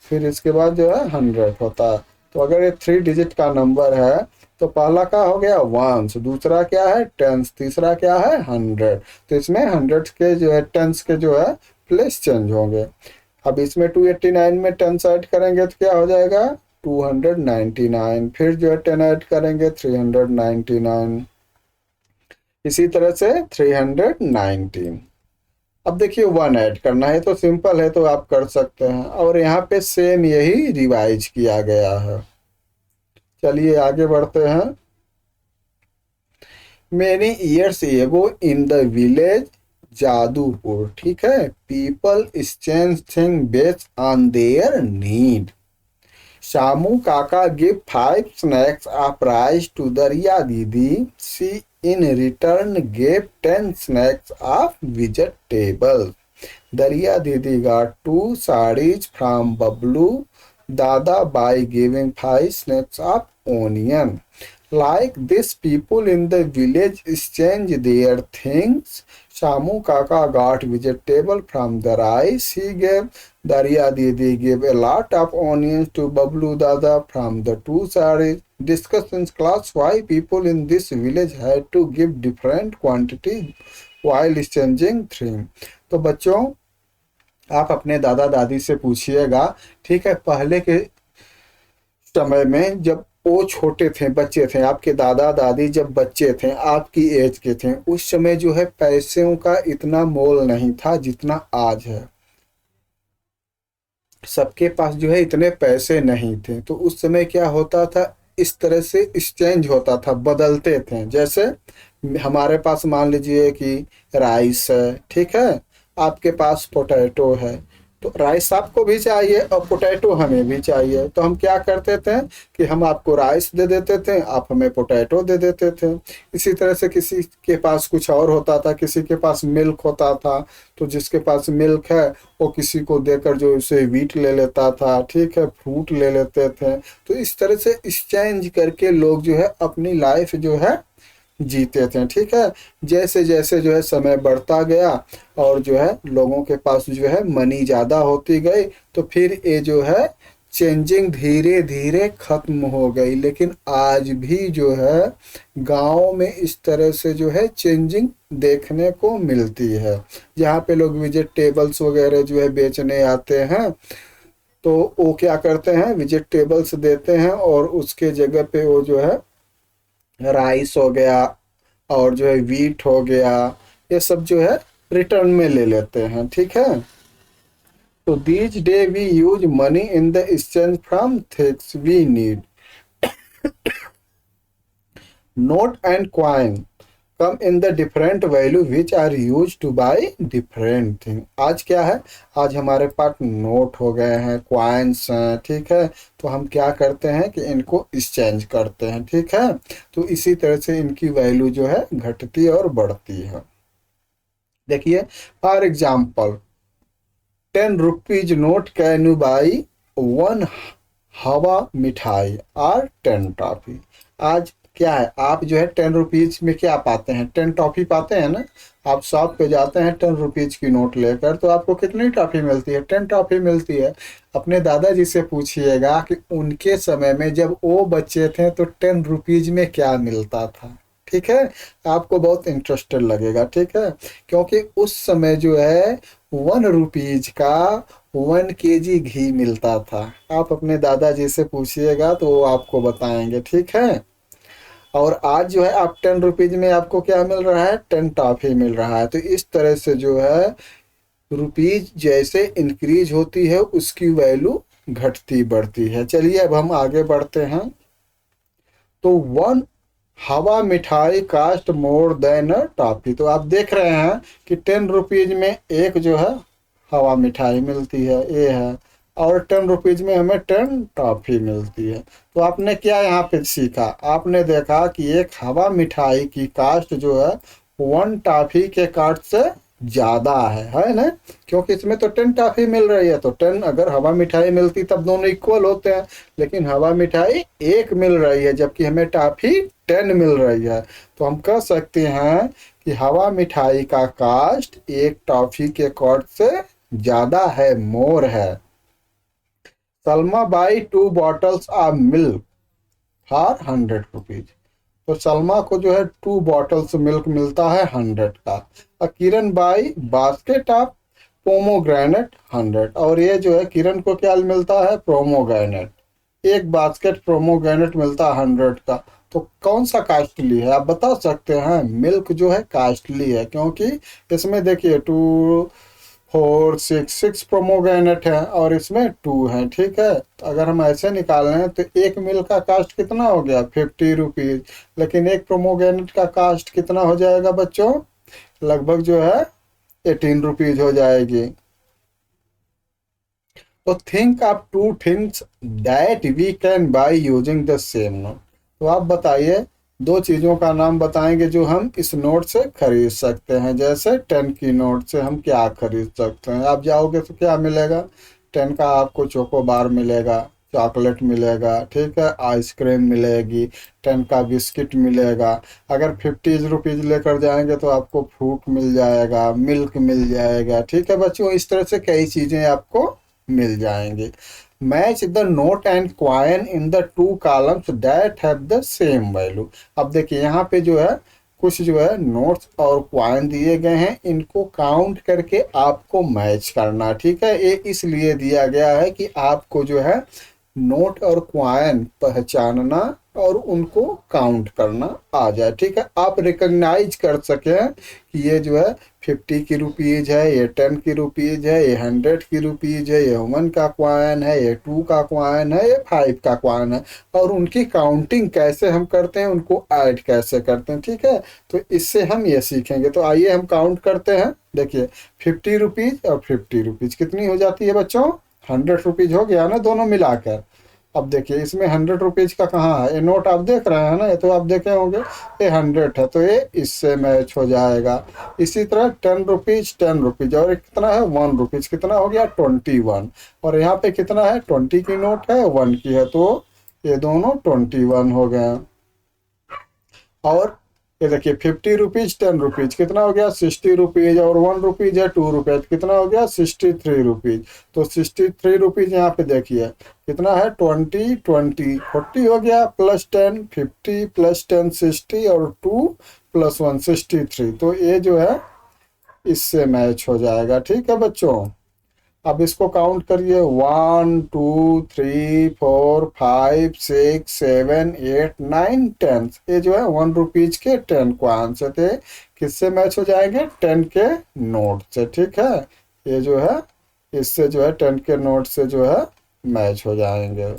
फिर इसके बाद जो है 100 होता है। तो अगर ये 3 डिजिट का नंबर है तो पहला क्या हो गया वंस, दूसरा क्या है टेंस, तीसरा क्या है 100। तो इसमें 100 के जो है टेंस के जो है प्लेस चेंज होंगे। अब इसमें 289 में 10 ऐड करेंगे तो क्या हो जाएगा 299, फिर जो है 10 ऐड करेंगे 399, इसी तरह से 319। अब देखिए 1 ऐड करना है तो सिंपल है तो आप कर सकते हैं, और यहाँ पे सेम यही रिवाइज किया गया है। चलिए आगे बढ़ते हैं। Many years ago in the village Jadupur, ठीक है, people exchange thing based on their need. Shamu काका give 5 snacks a prize to Darya Didi. She in return gave 10 snacks of vegetable. Darya Didi got 2 sarees from Bablu Dada by giving 5 snacks of onion. Like this, people in the village exchange their things. Shamu Kaka got vegetable from the rice he gave. Darya Didi gave a lot of onions to Bablu Dada from the 2 sarees. Discuss in class why people in this village had to give different quantities while exchanging things. तो बच्चों, आप अपने दादा दादी से पूछिएगा, ठीक है, पहले के समय में जब वो छोटे थे, बच्चे थे, आपके दादा दादी जब बच्चे थे, आपकी एज के थे, उस समय जो है पैसों का इतना मोल नहीं था जितना आज है। सबके पास जो है इतने पैसे नहीं थे, तो उस समय क्या होता था, इस तरह से एक्सचेंज होता था, बदलते थे। जैसे हमारे पास मान लीजिए कि राइस है, ठीक है, आपके पास पोटैटो है, तो राइस आपको भी चाहिए और पोटैटो हमें भी चाहिए, तो हम क्या करते थे कि हम आपको राइस दे देते थे, आप हमें पोटैटो दे देते थे। इसी तरह से किसी के पास कुछ और होता था, किसी के पास मिल्क होता था, तो जिसके पास मिल्क है वो किसी को देकर जो उसे वीट ले लेता था, ठीक है, फ्रूट ले लेते थे। तो इस तरह से एक्सचेंज करके लोग जो है अपनी लाइफ जो है जीते थे, ठीक है। जैसे जैसे जो है समय बढ़ता गया और जो है लोगों के पास जो है मनी ज़्यादा होती गई, तो फिर ये जो है चेंजिंग धीरे धीरे खत्म हो गई। लेकिन आज भी जो है गाँव में इस तरह से जो है चेंजिंग देखने को मिलती है, जहाँ पे लोग वेजिटेबल्स वगैरह जो है बेचने आते हैं, तो वो क्या करते हैं, वेजिटेबल्स देते हैं और उसके जगह पे वो जो है राइस हो गया और जो है वीट हो गया, ये सब जो है रिटर्न में ले लेते हैं, ठीक है। तो these day we use money in the exchange from things we need. Note and coin come in the different value which are use to buy different thing. आज क्या है, आज हमारे पास नोट हो गए हैं, क्वाइंस हैं, ठीक है, तो हम क्या करते हैं कि इनको एक्सचेंज करते हैं, ठीक है। तो इसी तरह से इनकी वैल्यू जो है घटती और बढ़ती है। देखिए, for example 10 rupees note can you by 1 हवा मिठाई और 10 टॉफी। आज क्या है, आप जो है 10 रुपीज में क्या पाते हैं, 10 टॉफी पाते हैं ना। आप शॉप पे जाते हैं 10 रुपीज की नोट लेकर, तो आपको कितनी टॉफी मिलती है, 10 टॉफी मिलती है। अपने दादाजी से पूछिएगा कि उनके समय में जब वो बच्चे थे तो 10 रुपीज में क्या मिलता था, ठीक है। आपको बहुत इंटरेस्टेड लगेगा, ठीक है, क्योंकि उस समय जो है 1 रुपीज का 1 kg घी मिलता था। आप अपने दादाजी से पूछिएगा तो वो आपको बताएंगे, ठीक है। और आज जो है आप 10 रुपीज में आपको क्या मिल रहा है, 10 टॉफी मिल रहा है। तो इस तरह से जो है रुपीज जैसे इंक्रीज होती है उसकी वैल्यू घटती बढ़ती है। चलिए अब हम आगे बढ़ते हैं। तो 1 हवा मिठाई cost more than a toffee. तो आप देख रहे हैं कि 10 रुपीज में एक जो है हवा मिठाई मिलती है, ये है, और 10 रुपीज में हमें 10 टॉफी मिलती है। तो आपने क्या यहाँ पे सीखा, आपने देखा कि एक हवा मिठाई की कास्ट जो है 1 टॉफी के कास्ट से ज़्यादा है ना, क्योंकि इसमें तो 10 टॉफी मिल रही है। तो 10 अगर हवा मिठाई मिलती तब दोनों इक्वल होते हैं, लेकिन हवा मिठाई एक मिल रही है जबकि हमें टॉफी 10 मिल रही है। तो हम कह सकते हैं कि हवा मिठाई का कास्ट एक टॉफी के कास्ट से ज़्यादा है, मोर है। Salma by 2 bottles of milk for 100 rupees. तो सलमा को जो है 2 बॉटल्स मिल्क मिलता है 100 का। और किरण बाई बास्केट ऑफ पोमोग्रेनेट 100। और ये जो है किरण को क्या मिलता है, प्रोमोग्रेनेट, एक बास्केट प्रोमोग्रेनेट मिलता है 100 का। तो कौन सा कास्टली है, आप बता सकते हैं। मिल्क जो है कास्टली है, क्योंकि इसमें देखिए 2 4 6 6 प्रोमोग्रेनेट है और इसमें 2 है, ठीक है। तो अगर हम ऐसे निकाल रहे हैं तो एक मिल का कास्ट कितना हो गया 50 रुपीज, लेकिन एक प्रोमोग्रेनेट का कास्ट कितना हो जाएगा बच्चों, लगभग जो है 18 रुपीज हो जाएगी। तो think of two things that we can buy using the same note. तो आप बताइए दो चीज़ों का नाम बताएंगे जो हम इस नोट से खरीद सकते हैं। जैसे 10 की नोट से हम क्या खरीद सकते हैं, आप जाओगे तो क्या मिलेगा, 10 का आपको चोको बार मिलेगा, चॉकलेट मिलेगा, ठीक है, आइसक्रीम मिलेगी, 10 का बिस्किट मिलेगा। अगर 50 रुपीज़ लेकर जाएंगे तो आपको फ्रूट मिल जाएगा, मिल्क मिल जाएगा, ठीक है बच्चों। इस तरह से कई चीज़ें आपको मिल जाएंगे। Match the note and coin in the two columns that have the same value. अब देखिए यहाँ पे जो है कुछ जो है नोट्स और क्वाइन दिए गए हैं, इनको काउंट करके आपको मैच करना, ठीक है। ये इसलिए दिया गया है कि आपको जो है नोट और क्वाइन पहचानना और उनको काउंट करना आ जाए, ठीक है। आप रिकॉग्नाइज कर सकें कि ये जो है 50 की रुपीज़ है, ये 10 की रुपीज़ है, ये 100 की रुपीज़ है, ये 1 का क्वाइन है, ये 2 का क्वाइन है, ये 5 का क्वाइन है, और उनकी काउंटिंग कैसे हम करते हैं, उनको ऐड कैसे करते हैं, ठीक है। तो इससे हम ये सीखेंगे। तो आइए हम काउंट करते हैं। देखिए 50 रुपीज़ और 50 रुपीज़ कितनी हो जाती है बच्चों, 100 रुपीज़ हो गया ना दोनों मिलाकर। अब देखिए इसमें 100 रुपीज़ का कहाँ है, ये नोट आप देख रहे हैं ना, ये तो आप देखे होंगे, ये 100 है तो ये इससे मैच हो जाएगा। इसी तरह 10 रुपीज़ 10 रुपीज़, और एक कितना है 1 रुपीज़, कितना हो गया 21, और यहाँ पे कितना है 20 की नोट है, 1 की है, तो ये दोनों 21 हो गए। और ये देखिए 50 रुपीज़ 10 रुपीज़ कितना हो गया 60 रुपीज़, और 1 रुपीज़ है 2 रुपये, कितना हो गया 63 रुपीज़। तो 63 रुपीज़ यहाँ पे देखिए कितना है 20 20 40 हो गया, प्लस 10 50 प्लस 10 60, और 2 प्लस 1 63। तो ये जो है इससे मैच हो जाएगा, ठीक है बच्चों। अब इसको काउंट करिए 1 2 3 4 5 6 7 8 9 10। ये जो है 1 रुपीज के 10 क्वाइंस थे, किससे मैच हो जाएंगे 10 के नोट से, ठीक है। ये जो है इससे जो है 10 के नोट से जो है मैच हो जाएंगे।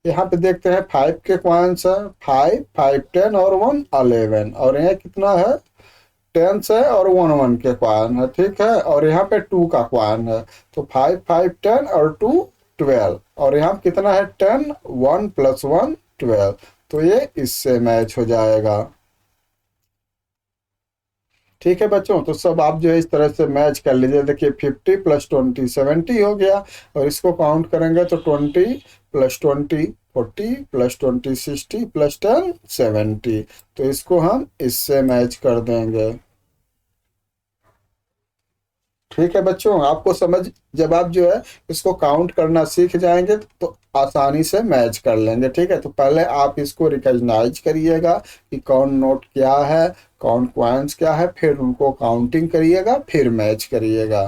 यहाँ पे देखते हैं 5 के क्वाइंस है, 5 5 10 और 1 11, और यहाँ कितना है 10 है और 1 1 के क्वाइन है, ठीक है। और यहाँ पे 2 का क्वाइन है, तो 5 5 10 और 2 12, और यहाँ कितना है 10 1 प्लस 1 12, तो ये इससे मैच हो जाएगा, ठीक है बच्चों। तो सब आप जो है इस तरह से मैच कर लीजिए। देखिए 50 प्लस 20 70 हो गया, और इसको काउंट करेंगे तो 20 प्लस 20 40 प्लस 20 60 प्लस 10 70। तो इसको हम इससे मैच कर देंगे, ठीक है बच्चों। आपको समझ, जब आप जो है इसको काउंट करना सीख जाएंगे तो आसानी से मैच कर लेंगे, ठीक है। तो पहले आप इसको रिकॉग्नाइज करिएगा कि कौन नोट क्या है, कौन क्वाइंस क्या है, फिर उनको काउंटिंग करिएगा, फिर मैच करिएगा।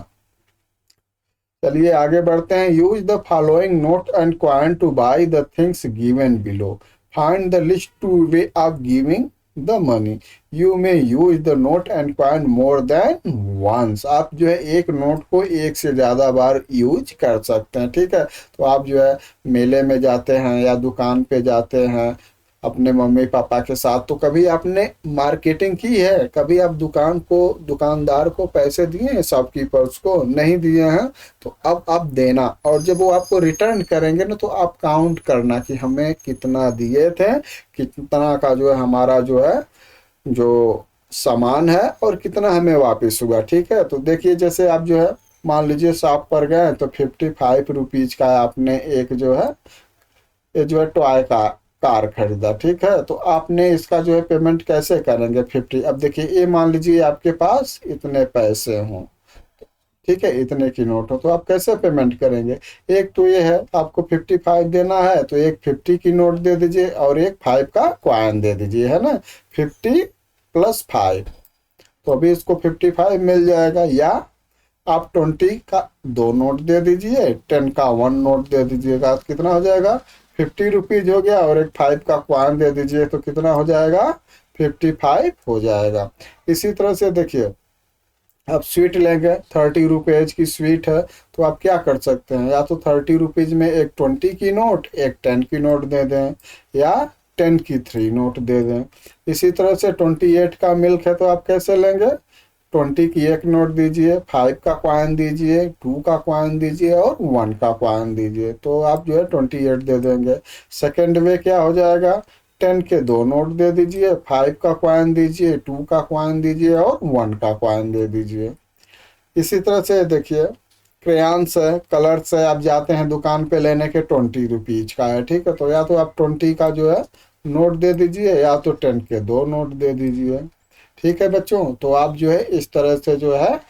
चलिए आगे बढ़ते हैं। Use the following note and coin to buy the things given below. Find the list two way of giving the money. You may use the note and coin more than once. आप जो है एक note को एक से ज़्यादा बार use कर सकते हैं, ठीक है। तो आप जो है मेले में जाते हैं या दुकान पे जाते हैं अपने मम्मी पापा के साथ, तो कभी आपने मार्केटिंग की है, कभी आप दुकानदार को पैसे दिए हैं, शॉपकीपर्स को नहीं दिए हैं, तो अब आप देना, और जब वो आपको रिटर्न करेंगे ना तो आप काउंट करना कि हमें कितना दिए थे, कितना का जो है हमारा जो है जो सामान है, और कितना हमें वापस हुआ, ठीक है। तो देखिए जैसे आप जो है मान लीजिए शॉप पर गए तो 55 रुपीज़ का आपने एक जो है ये जो है टॉय का कार खरीदा, ठीक है। तो आपने इसका जो है पेमेंट कैसे करेंगे 50। अब देखिए ये मान लीजिए आपके पास इतने पैसे हों, ठीक है, इतने की नोट हो, तो आप कैसे पेमेंट करेंगे। एक तो ये है आपको 55 देना है, तो एक 50 की नोट दे दीजिए और एक 5 का क्वाइन दे दीजिए, है ना, 50 प्लस 5। तो अभी इसको 55 मिल जाएगा। या आप 20 का 2 नोट दे दीजिए, 10 का 1 नोट दे दीजिएगा, तो कितना हो जाएगा 50 रुपीज़ हो गया, और एक 5 का क्वाइन दे दीजिए तो कितना हो जाएगा 55 हो जाएगा। इसी तरह से देखिए आप स्वीट लेंगे, 30 रुपीज़ की स्वीट है, तो आप क्या कर सकते हैं, या तो 30 रुपीज़ में एक 20 की नोट, एक 10 की नोट दे दें, या 10 की 3 नोट दे दें। इसी तरह से 28 का मिल्क है तो आप कैसे लेंगे, 20 की एक नोट दीजिए, 5 का कॉइन दीजिए, 2 का कॉइन दीजिए और 1 का कॉइन दीजिए, तो आप जो है 28 दे देंगे। सेकेंड वे क्या हो जाएगा, 10 के 2 नोट दे दीजिए, 5 का कॉइन दीजिए, 2 का कॉइन दीजिए और 1 का कॉइन दे दीजिए। इसी तरह से देखिए, क्रेयॉन्स है, कलर्स है, आप जाते हैं दुकान पे लेने के, 20 रुपीज़ का है, ठीक है, तो या तो आप 20 का जो है नोट दे दीजिए, या तो 10 के 2 नोट दे दीजिए। ठीक है बच्चों, तो आप जो है इस तरह से जो है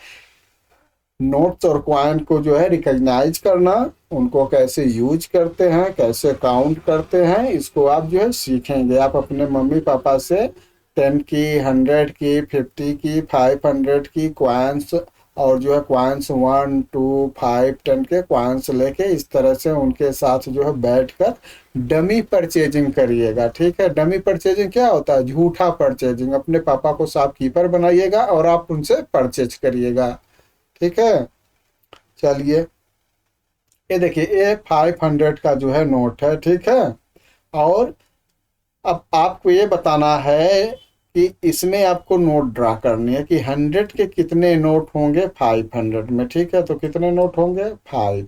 नोट्स और कॉइन को जो है रिकॉग्नाइज करना, उनको कैसे यूज करते हैं, कैसे काउंट करते हैं, इसको आप जो है सीखेंगे। आप अपने मम्मी पापा से 10 की, 100 की, 50 की, 500 की कॉइन्स, और जो है कॉइन्स 1, 2, 5, 10 के कॉइन्स लेके इस तरह से उनके साथ जो है बैठकर डमी परचेजिंग करिएगा। ठीक है, डमी परचेजिंग क्या होता है, झूठा परचेजिंग। अपने पापा को शॉपकीपर बनाइएगा और आप उनसे परचेज करिएगा। ठीक है, चलिए, ये देखिए, ये 500 का जो है नोट है, ठीक है। और अब आपको ये बताना है कि इसमें आपको नोट ड्रा करनी है कि 100 के कितने नोट होंगे 500 में। ठीक है, तो कितने नोट होंगे, 5।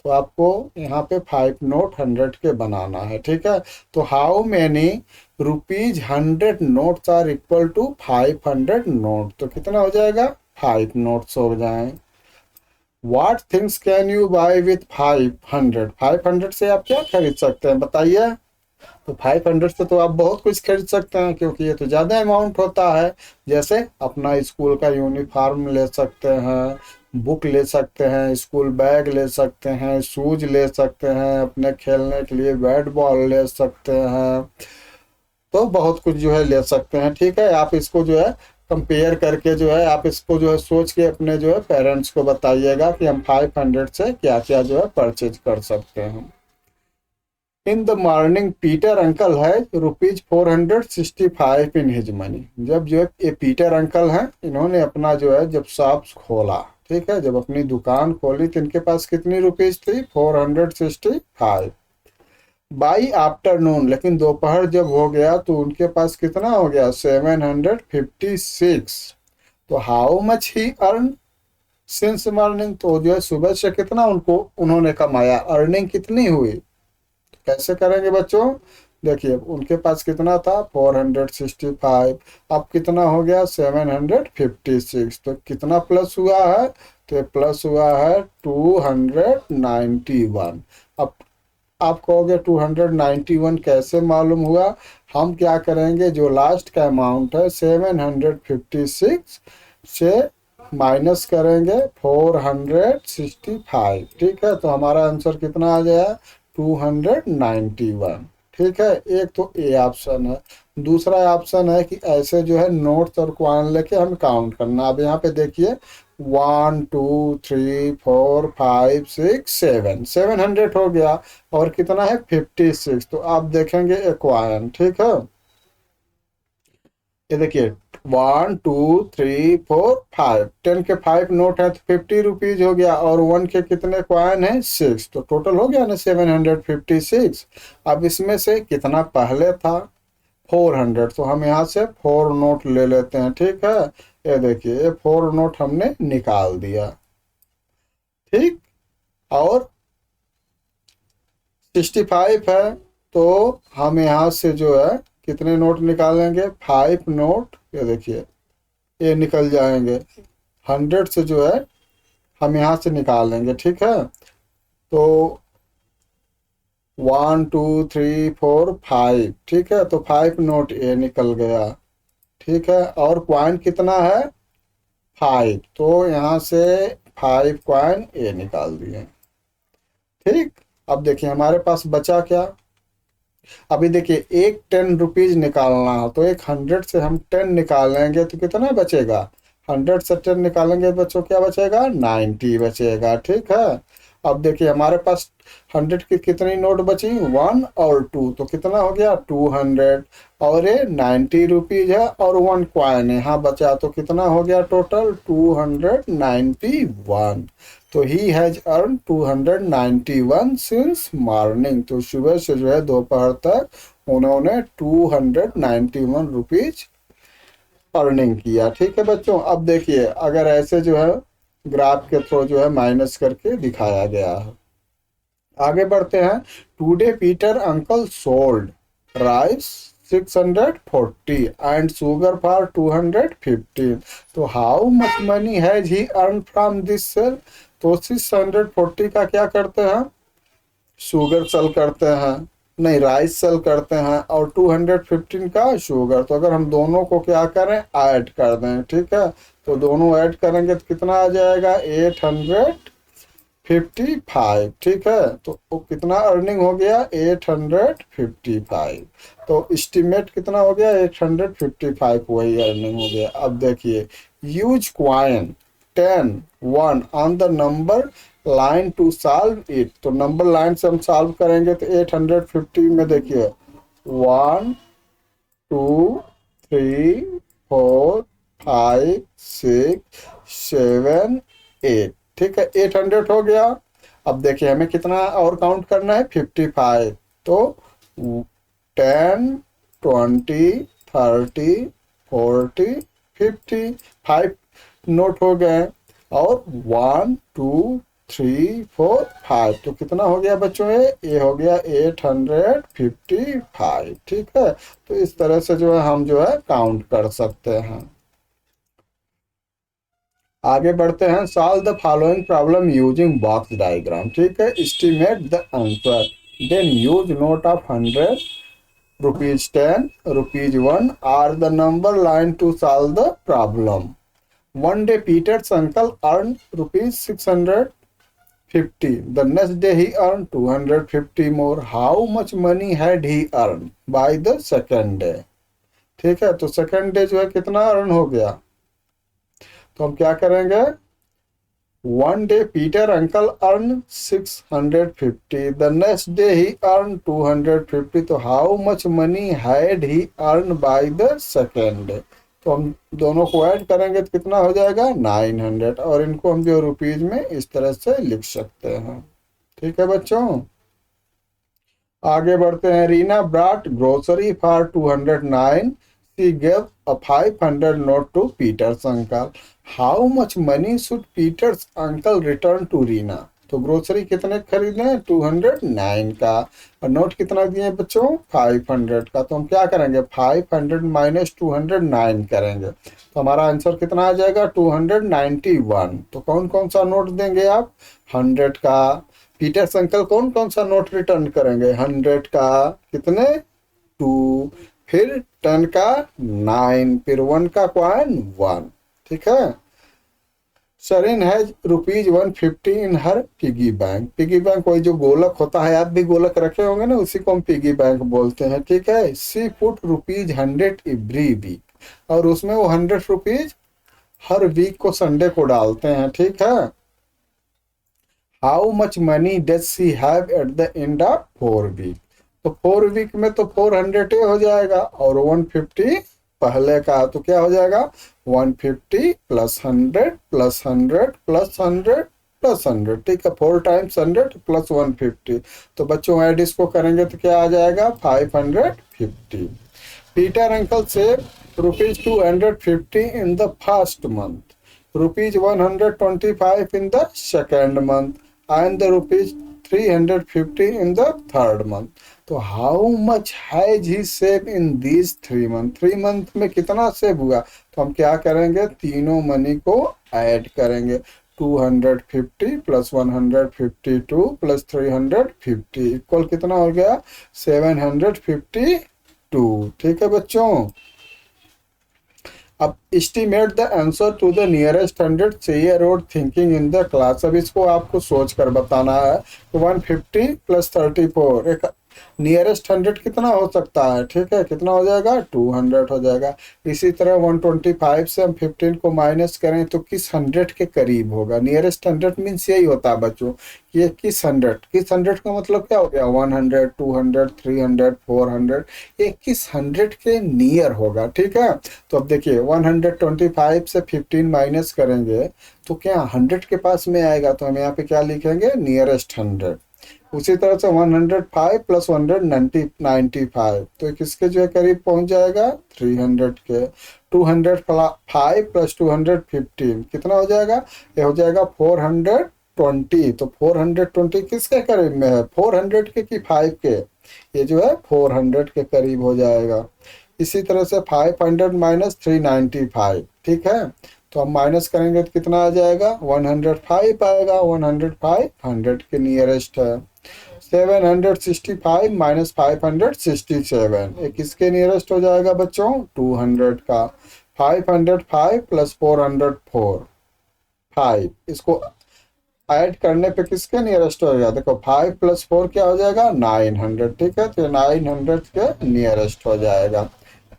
तो आपको यहाँ पे 5 नोट 100 के बनाना है। ठीक है, तो how many rupees 100 notes are equal to 500 note, तो कितना हो जाएगा, 5 नोट्स हो जाए। What things can you buy with 500? 500 से आप क्या खरीद सकते हैं बताइए। तो 500 से तो आप बहुत कुछ खरीद सकते हैं, क्योंकि ये तो ज़्यादा अमाउंट होता है। जैसे अपना स्कूल का यूनिफॉर्म ले सकते हैं, बुक ले सकते हैं, स्कूल बैग ले सकते हैं, शूज ले सकते हैं, अपने खेलने के लिए बैट बॉल ले सकते हैं, तो बहुत कुछ जो है ले सकते हैं। ठीक है, आप इसको जो है कंपेयर करके जो है, आप इसको जो है सोच के अपने जो है पेरेंट्स को बताइएगा कि हम 500 से क्या क्या जो है परचेज कर सकते हैं। In the morning Peter uncle है ₹465 इन हिज मनी। जब जो है ये पीटर अंकल हैं, इन्होंने अपना जो है जब शॉप खोला, ठीक है, जब अपनी दुकान खोली तो इनके पास कितनी रुपीज थी, 465। बाई आफ्टरनून, लेकिन दोपहर जब हो गया तो उनके पास कितना हो गया, 756। तो how much he earn since morning, तो जो है सुबह से कितना उनको उन्होंने कमाया, अर्निंग कितनी हुई। तो कैसे करेंगे बच्चों, देखिए उनके पास कितना था, 465, अब कितना हो गया, 756, तो कितना प्लस हुआ है, तो प्लस हुआ है 291। अब आप कहोगे 291 कैसे मालूम हुआ, हम क्या करेंगे, जो लास्ट का अमाउंट है 756 से माइनस करेंगे 465। ठीक है, तो हमारा आंसर कितना आ गया, 291। ठीक है, एक तो ए ऑप्शन है। दूसरा ऑप्शन है कि ऐसे जो है नोट्स और कॉइन लेके हम काउंट करना। अब यहाँ पे देखिए 1, 2, 3, 4, 5, 6, 7, 700 हो गया, और कितना है 56। तो आप देखेंगे एक कॉइन, ठीक है, ये देखिए 1, 2, 3, 4, 5, 10 के 5 नोट है तो 50 रुपीज हो गया, और 1 के कितने कॉइन है, 6, तो टोटल हो गया ना 756। अब इसमें से कितना पहले था, 400, तो हम यहाँ से 4 नोट ले लेते हैं। ठीक है, ये देखिए ये 4 नोट हमने निकाल दिया। ठीक, और 65 है, तो हम यहाँ से जो है कितने नोट निकालेंगे, 5 नोट, ये देखिए ये निकल जाएंगे। 100 से जो है हम यहाँ से निकालेंगे। ठीक है, तो 1, 2, 3, 4, 5, ठीक है, तो 5 नोट ये निकल गया। ठीक है, और कॉइन कितना है, 5, तो यहाँ से 5 कॉइन ये निकाल दिए। ठीक, अब देखिए हमारे पास बचा क्या, अभी देखिए एक 10 रुपीज निकालना हो तो एक 100 से हम 10 निकालेंगे तो कितना बचेगा, 100 से 10 निकालेंगे बच्चों क्या बचेगा, 90 बचेगा। ठीक है, अब देखिए हमारे पास 100 की कितनी नोट बची, 1 और 2, तो कितना हो गया 200, और ये 90 रुपीज है और 1 क्वाइन यहाँ बचा, तो कितना हो गया टोटल 291। तो he has earn 291 since morning, तो सुबह से जो है दोपहर तक उन्होंने 291 रुपीज अर्निंग किया। ठीक है बच्चों, अब देखिए अगर ऐसे जो है ग्राफ के थ्रू जो है माइनस करके दिखाया गया है। आगे बढ़ते हैं। Today Peter uncle sold rice 640 and sugar for 215, तो how much money has he earn from this sale, तो 640 का क्या करते हैं, शुगर सेल करते हैं, नहीं राइस सेल करते हैं, और 215 का शुगर, तो अगर हम दोनों को क्या करें ऐड कर दें, ठीक है, तो दोनों ऐड करेंगे तो कितना आ जाएगा 855, ठीक है, तो वो कितना अर्निंग हो गया 855, तो एस्टिमेट कितना हो गया 855, वही अर्निंग हो गया। अब देखिए use coin 10 1 on the number line to solve it, तो नंबर लाइन से हम सॉल्व करेंगे तो 850 में देखिए 1 2 3 4 5 6 7 8, ठीक है 800 हो गया। अब देखिए हमें कितना और काउंट करना है 55, तो 10 20 30 40 50, 5 नोट हो गए, और 1 2 3 4 5, तो कितना हो गया बच्चों ये हो गया 855, ठीक है, तो इस तरह से जो है हम जो है काउंट कर सकते हैं। आगे बढ़ते हैं। Solve the following problem using box diagram, ठीक है, estimate the answer, then use note of 100 rupees 10 rupees 1 are the number line to solve the problem. One day Peter's uncle earned rupees 650. The next day he earned 250 more. How much money had he earned by the second day? ठीक है, तो second day जो है कितना earn हो गया, तो हम क्या करेंगे, One day Peter uncle earned 650. The next day he earned 250. तो how much money had he earned by the second day? तो हम दोनों को ऐड करेंगे तो कितना हो जाएगा 900, और इनको हम जो रुपीज में इस तरह से लिख सकते हैं। ठीक है बच्चों, आगे बढ़ते हैं। Reena brought grocery for 209, she gave a 500 note to Peter's uncle, how much money should Peter's uncle return to Reena, तो ग्रोसरी कितने खरीदे 209 का, और नोट कितना दिए बच्चों 500 का, तो हम क्या करेंगे 500 माइनस 209 करेंगे, तो हमारा आंसर कितना आ जाएगा 291। तो कौन कौन सा नोट देंगे आप 100 का, पीटर्स अंकल कौन कौन सा नोट रिटर्न करेंगे 100 का, कितने 2, फिर 10 का 9, फिर 1 का कॉइन 1, ठीक है। Shareen has rupees 150 in her piggy bank, piggy bank वही जो गोलक होता है, आप भी गोलक रखे होंगे ना, उसी को हम पिगी बैंक बोलते हैं, ठीक है। She put rupees 100 every week, और उसमें वो 100 रुपीज हर वीक को संडे को डालते हैं, ठीक है। How much money does she have at the end of 4 week, तो 4 वीक में तो 400 हो जाएगा, और 150 पहले का, तो क्या हो जाएगा 150 प्लस 100 प्लस 100 प्लस 100 प्लस 100, ठीक है, 4 टाइम्स 100 प्लस 150, तो बच्चों ऐड इसको करेंगे तो क्या आ जाएगा 550। Peter uncle save rupees 250 in the first month, rupees 125 in the second month, and the rupees 350 in the third month, तो how much has he save in these 3 month, 3 month में कितना सेव हुआ, तो हम क्या करेंगे तीनों मनी को ऐड करेंगे, 250 प्लस 152 प्लस 350 इक्वल कितना हो गया 752, ठीक है बच्चों। अब estimate the answer to the nearest 100, चाहिए रोड थिंकिंग इन द क्लास, अब इसको आपको सोच कर बताना है। तो 150 प्लस 34 एक नियरेस्ट 100 कितना हो सकता है, ठीक है, कितना हो जाएगा 200 हो जाएगा। इसी तरह 125 से हम 15 को माइनस करें तो किस 100 के करीब होगा। नियरेस्ट 100 मीन्स यही होता है बच्चों, ये किस 100 का मतलब क्या हो गया, 100, 200, 300, 400, ये किस 100 के नियर होगा, ठीक है। तो अब देखिए 125 से 15 माइनस करेंगे तो क्या 100 के पास में आएगा, तो हम यहाँ पे क्या लिखेंगे, नियरेस्ट 100। उसी तरह से 105 प्लस 195, तो ये किसके जो है करीब पहुंच जाएगा, 300 के। 205 प्लस 215 कितना हो जाएगा, ये हो जाएगा 420। तो 420 किसके करीब में है, 400 के कि 5 के, ये जो है 400 के करीब हो जाएगा। इसी तरह से 500 माइनस 395, ठीक है, तो हम माइनस करेंगे तो कितना आ जाएगा, 105 आएगा। 105 100 के नियरेस्ट है। 765 माइनस 567, ये किसके नियरेस्ट हो जाएगा बच्चों, 200 का। 505 प्लस 404, 5, इसको ऐड करने पे किसके नियरेस्ट हो जाएगा, देखो 5 प्लस 4 क्या हो जाएगा, 900, ठीक है, तो 900 के नियरेस्ट हो जाएगा।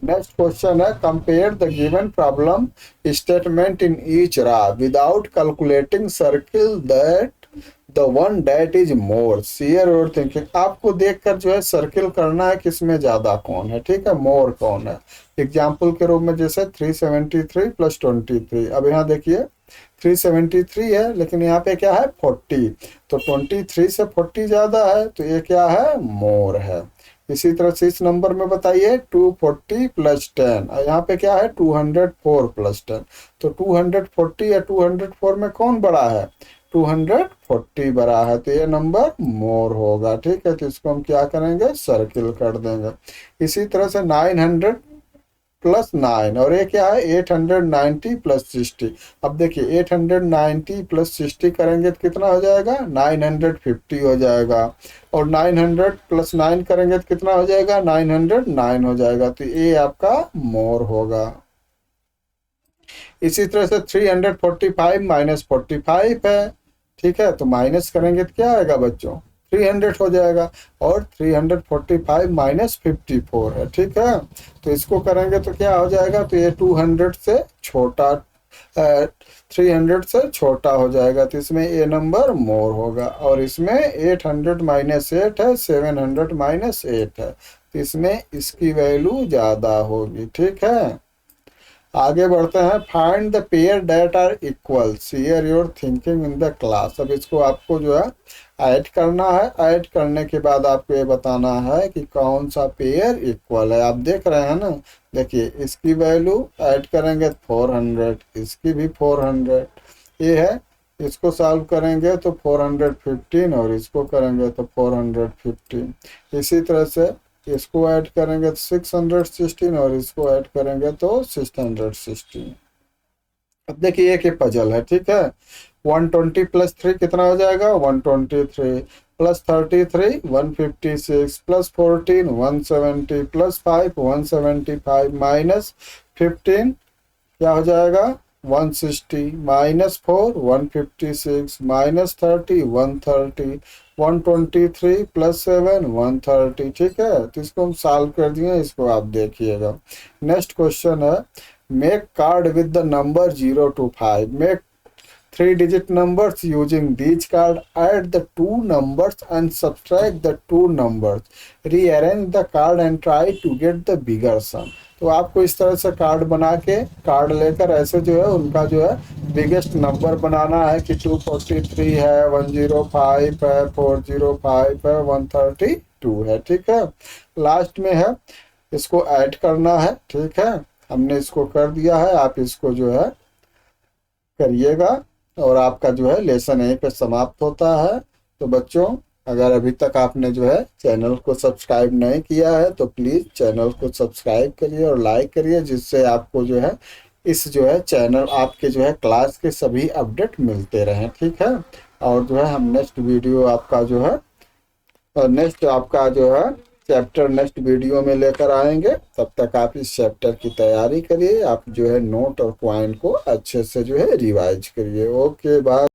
नेक्स्ट क्वेश्चन है, compare the given problem statement in each row without calculating circle that the one that is more, share your thinking. आपको देखकर जो है सर्किल करना है किसमें ज्यादा कौन है, ठीक है, मोर कौन है। एग्जाम्पल के रूप में जैसे 373 प्लस 23, अब यहाँ देखिए 373 है लेकिन यहाँ पे क्या है 40, तो 23 से 40 ज्यादा है, तो ये क्या है, मोर है। इसी तरह से इस नंबर में बताइए 240 प्लस 10, यहाँ पे क्या है 204 प्लस 10, तो 240 या 204 में कौन बड़ा है, 240 बड़ा है, तो ये नंबर मोर होगा, ठीक है। तो इसको हम क्या करेंगे, सर्किल कर देंगे। इसी तरह से 900 प्लस 9, और ये क्या है 890 प्लस 60। अब देखिए 890 प्लस 60 करेंगे तो कितना हो जाएगा, 950 हो जाएगा, और 900 प्लस 9 करेंगे तो कितना हो जाएगा, 909 हो जाएगा, तो ये आपका मोर होगा। इसी तरह से 345 माइनस 45 है, ठीक है, तो माइनस करेंगे तो क्या आएगा बच्चों, 300 हो जाएगा, और 345 माइनस 54 है, ठीक है, तो इसको करेंगे तो क्या हो जाएगा, तो ये 200 से छोटा 300 से छोटा हो जाएगा, तो इसमें ये नंबर मोर होगा। और इसमें 800 माइनस 8 है, 700 माइनस 8 है, तो इसमें इसकी वैल्यू ज़्यादा होगी, ठीक है। आगे बढ़ते हैं, find the pair that are equal, share your thinking in the class. अब इसको आपको जो है ऐड करना है, ऐड करने के बाद आपको ये बताना है कि कौन सा पेयर इक्वल है। आप देख रहे हैं ना, देखिए इसकी वैल्यू ऐड करेंगे 400, इसकी भी 400, ये है, इसको सॉल्व करेंगे तो 415, और इसको करेंगे तो 415। इसी तरह से इसको ऐड करेंगे तो 616, और इसको ऐड करेंगे तो 616। अब देखिए एक पजल है, ठीक है। 120 प्लस 3 कितना हो जाएगा, 123 प्लस 33 156 प्लस 14 170 प्लस 5 175 माइनस 15 क्या हो जाएगा, 160 माइनस 4 156 माइनस 30 130 123 प्लस 7 130, ठीक है। तो इसको हम सॉल्व कर दिए, इसको आप देखिएगा। नेक्स्ट क्वेश्चन है, make card with the number 0 to 5, make 3 digit numbers using these card, add the 2 numbers and subtract the 2 numbers, rearrange the card and try to get the bigger sum। तो आपको इस तरह से card बना के, card लेकर ऐसे जो है उनका जो है बिगेस्ट नंबर बनाना है कि 243 है, 105 है, 405 है, 132 है, ठीक है। लास्ट में है इसको ऐड करना है, ठीक है, हमने इसको कर दिया है, आप इसको जो है करिएगा, और आपका जो है लेसन यहीं पे समाप्त होता है। तो बच्चों, अगर अभी तक आपने जो है चैनल को सब्सक्राइब नहीं किया है तो प्लीज़ चैनल को सब्सक्राइब करिए और लाइक करिए, जिससे आपको जो है इस जो है चैनल आपके जो है क्लास के सभी अपडेट मिलते रहें, ठीक है। और जो है हम नेक्स्ट वीडियो आपका जो है नेक्स्ट आपका जो है चैप्टर नेक्स्ट वीडियो में लेकर आएंगे। तब तक आप इस चैप्टर की तैयारी करिए, आप जो है नोट और पॉइंट को अच्छे से जो है रिवाइज करिए। Okay, bye.